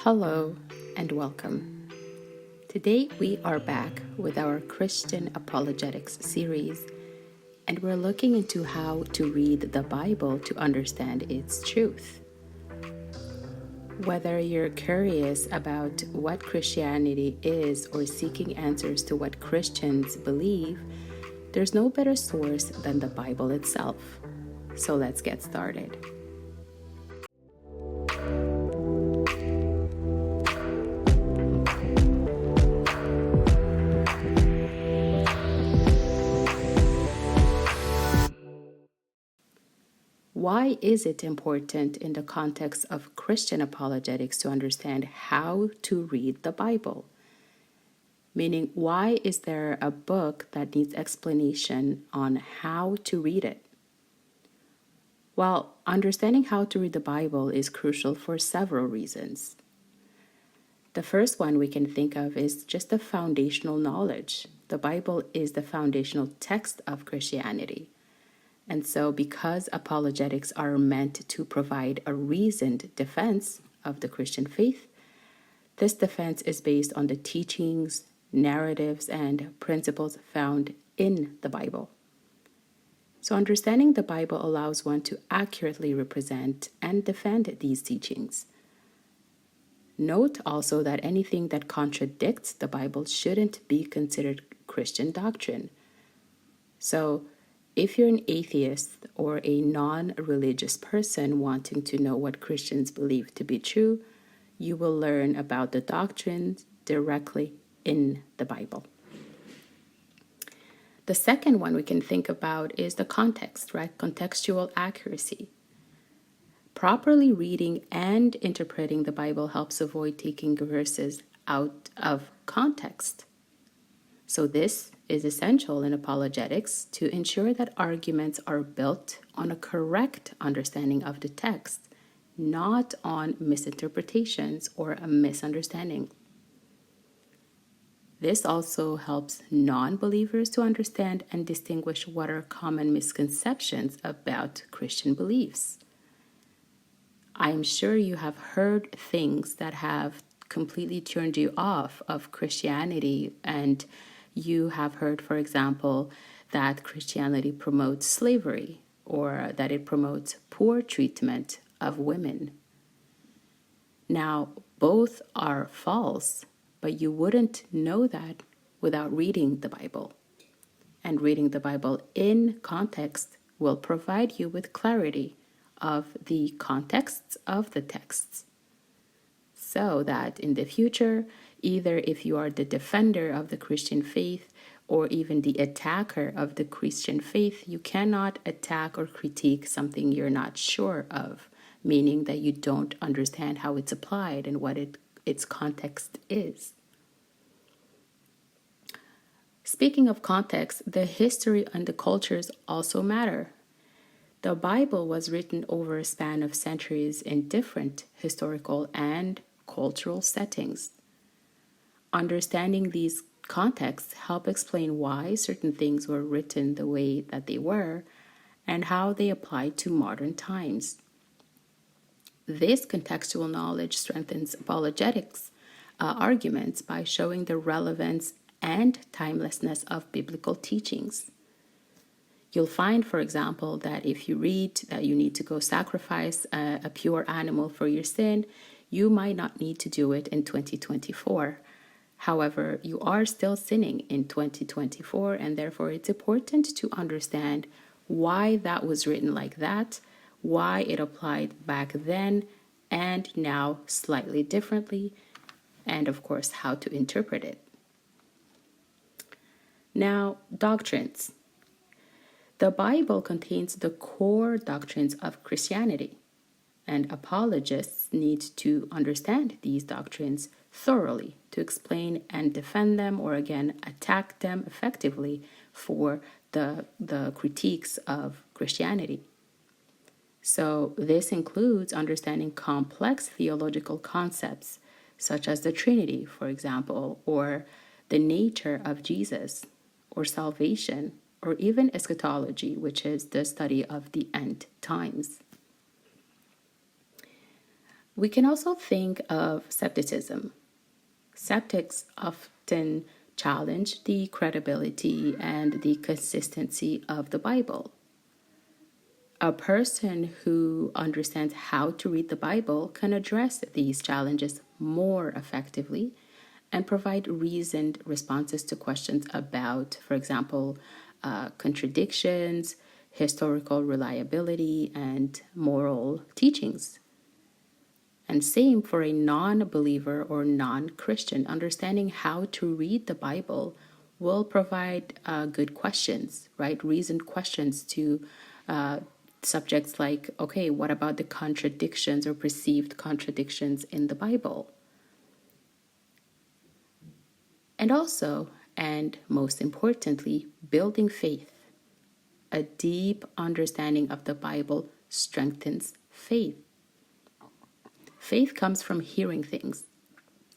Hello and welcome. Today we are back with our Christian Apologetics series, and we're looking into how to read the Bible to understand its truth. Whether you're curious about what Christianity is or seeking answers to what Christians believe, there's no better source than the Bible itself. So let's get started. Why is it important in the context of Christian apologetics to understand how to read the Bible? Meaning, why is there a book that needs explanation on how to read it? Well, understanding how to read the Bible is crucial for several reasons. The first one we can think of is just the foundational knowledge. The Bible is the foundational text of Christianity. And so, because apologetics are meant to provide a reasoned defense of the Christian faith, this defense is based on the teachings, narratives, and principles found in the Bible. So, understanding the Bible allows one to accurately represent and defend these teachings. Note also that anything that contradicts the Bible shouldn't be considered Christian doctrine. So, if you're an atheist or a non-religious person wanting to know what Christians believe to be true, you will learn about the doctrines directly in the Bible. The second one we can think about is the context, right? Contextual accuracy. Properly reading and interpreting the Bible helps avoid taking verses out of context. So this is essential in apologetics to ensure that arguments are built on a correct understanding of the text, not on misinterpretations or a misunderstanding. This also helps non-believers to understand and distinguish what are common misconceptions about Christian beliefs. I'm sure you have heard things that have completely turned you off of Christianity, and you have heard, for example, that Christianity promotes slavery or that it promotes poor treatment of women. Now, both are false, but you wouldn't know that without reading the Bible. And reading the Bible in context will provide you with clarity of the contexts of the texts, so that in the future, either if you are the defender of the Christian faith or even the attacker of the Christian faith, you cannot attack or critique something you're not sure of, meaning that you don't understand how it's applied and what its context is. Speaking of context, the history and the cultures also matter. The Bible was written over a span of centuries in different historical and cultural settings. Understanding these contexts help explain why certain things were written the way that they were and how they apply to modern times. This contextual knowledge strengthens apologetics arguments by showing the relevance and timelessness of biblical teachings. You'll find, for example, that if you read that you need to go sacrifice a pure animal for your sin, you might not need to do it in 2024. However, you are still sinning in 2024, and therefore it's important to understand why that was written like that, why it applied back then and now slightly differently, and of course, how to interpret it. Now, doctrines. The Bible contains the core doctrines of Christianity, and apologists need to understand these doctrines thoroughly to explain and defend them, or again, attack them effectively for the critiques of Christianity. So this includes understanding complex theological concepts, such as the Trinity, for example, or the nature of Jesus, or salvation, or even eschatology, which is the study of the end times. We can also think of skepticism. Skeptics often challenge the credibility and the consistency of the Bible. A person who understands how to read the Bible can address these challenges more effectively and provide reasoned responses to questions about, for example, contradictions, historical reliability, and moral teachings. And same for a non believer or non Christian. Understanding how to read the Bible will provide good questions, right? Reasoned questions to subjects like, okay, what about the contradictions or perceived contradictions in the Bible? And also, and most importantly, building faith. A deep understanding of the Bible strengthens faith. Faith comes from hearing things.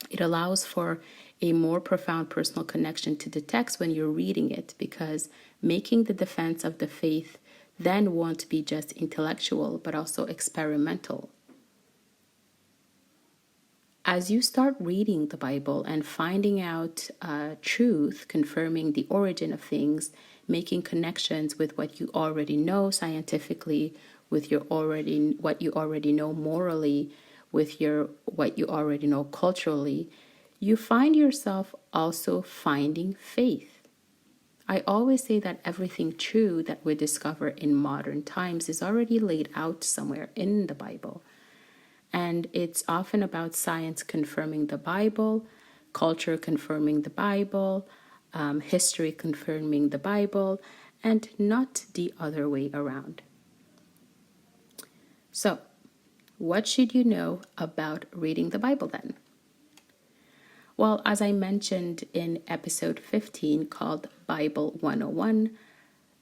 It allows for a more profound personal connection to the text when you're reading it, because making the defense of the faith then won't be just intellectual, but also experimental. As you start reading the Bible and finding out truth, confirming the origin of things, making connections with what you already know scientifically, with what you already know morally, with what you already know culturally, you find yourself also finding faith. I always say that everything true that we discover in modern times is already laid out somewhere in the Bible. And it's often about science confirming the Bible, culture confirming the Bible, history confirming the Bible, and not the other way around. So, what should you know about reading the Bible then? Well, as I mentioned in episode 15 called Bible 101,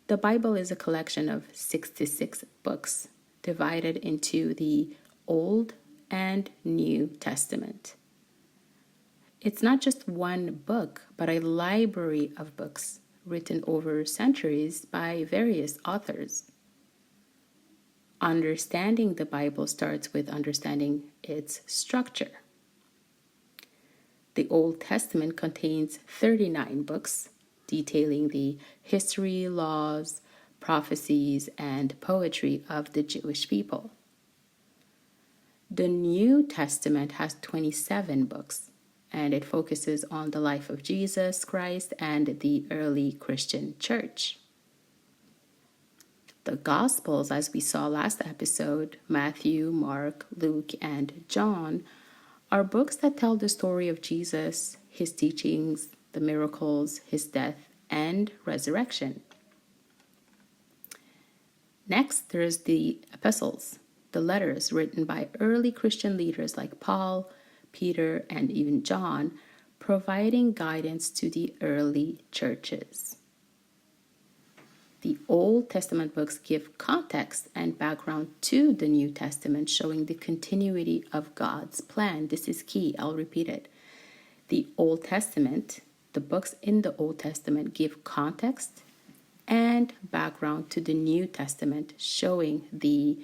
the Bible is a collection of 66 books divided into the Old and New Testament. It's not just one book, but a library of books written over centuries by various authors. Understanding the Bible starts with understanding its structure. The Old Testament contains 39 books detailing the history, laws, prophecies, and poetry of the Jewish people. The New Testament has 27 books, and it focuses on the life of Jesus Christ and the early Christian church. The Gospels, as we saw last episode, Matthew, Mark, Luke, and John, are books that tell the story of Jesus, his teachings, the miracles, his death, and resurrection. Next, there's the epistles, the letters written by early Christian leaders like Paul, Peter, and even John, providing guidance to the early churches. The Old Testament books give context and background to the New Testament, showing the continuity of God's plan. This is key. I'll repeat it. The Old Testament, the books in the Old Testament give context and background to the New Testament, showing the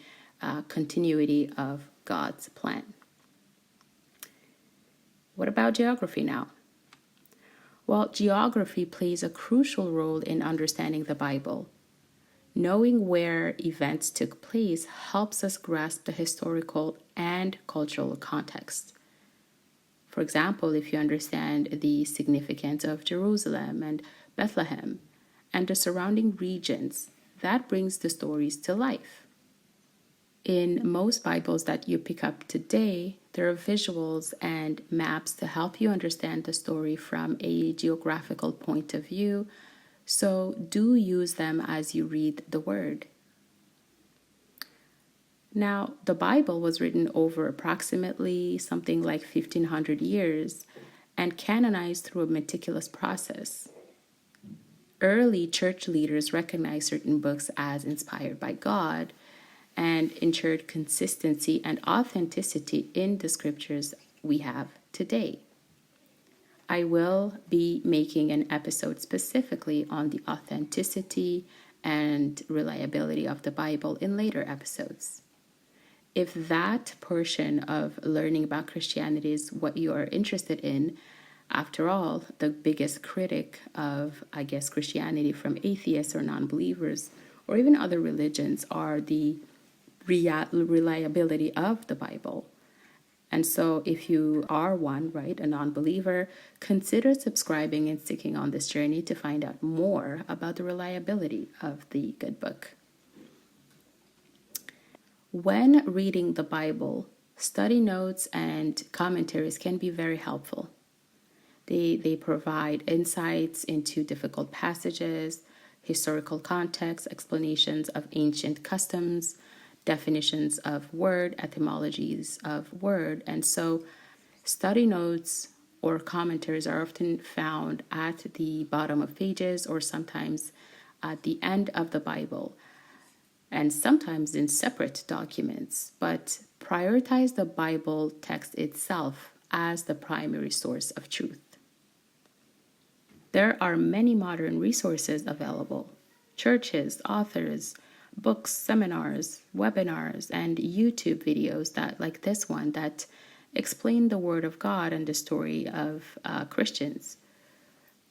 continuity of God's plan. What about geography now? Well, geography plays a crucial role in understanding the Bible. Knowing where events took place helps us grasp the historical and cultural context. For example, if you understand the significance of Jerusalem and Bethlehem and the surrounding regions, that brings the stories to life. In most Bibles that you pick up today, there are visuals and maps to help you understand the story from a geographical point of view, so do use them as you read the Word. Now, the Bible was written over approximately something like 1,500 years and canonized through a meticulous process. Early church leaders recognized certain books as inspired by God and ensured consistency and authenticity in the scriptures we have today. I will be making an episode specifically on the authenticity and reliability of the Bible in later episodes. If that portion of learning about Christianity is what you are interested in, after all, the biggest critic of, I guess, Christianity from atheists or non-believers or even other religions are the reliability of the Bible. And so if you are one, right, a non-believer, consider subscribing and sticking on this journey to find out more about the reliability of the good book. When reading the Bible, study notes and commentaries can be very helpful. They provide insights into difficult passages, historical context, explanations of ancient customs, definitions of word, etymologies of word. And so study notes or commentaries are often found at the bottom of pages or sometimes at the end of the Bible, and sometimes in separate documents, but prioritize the Bible text itself as the primary source of truth. There are many modern resources available: churches, authors, books, seminars, webinars, and YouTube videos like this one that explain the Word of God and the story of Christians.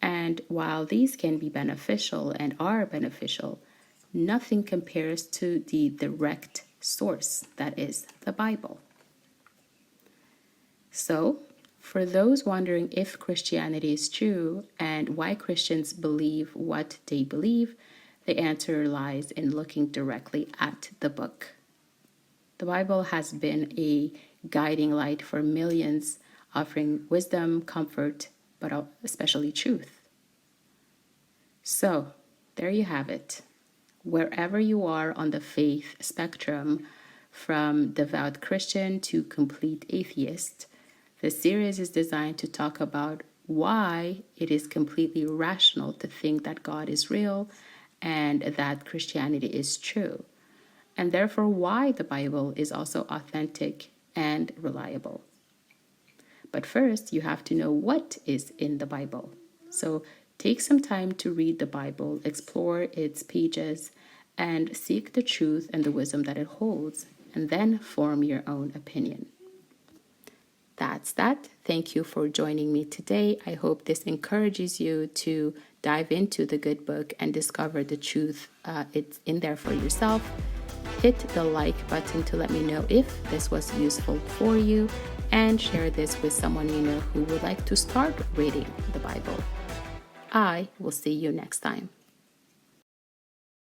And while these can be beneficial and are beneficial, nothing compares to the direct source, that is the Bible. So, for those wondering if Christianity is true and why Christians believe what they believe, the answer lies in looking directly at the book. The Bible has been a guiding light for millions, offering wisdom, comfort, but especially truth. So, there you have it. Wherever you are on the faith spectrum, from devout Christian to complete atheist, the series is designed to talk about why it is completely rational to think that God is real and that Christianity is true, and therefore why the Bible is also authentic and reliable. But first, you have to know what is in the Bible. So take some time to read the Bible, explore its pages, and seek the truth and the wisdom that it holds, and then form your own opinion. That's that. Thank you for joining me today. I hope this encourages you to dive into the good book and discover the truth. It's in there for yourself. Hit the like button to let me know if this was useful for you, and share this with someone you know who would like to start reading the Bible. I will see you next time.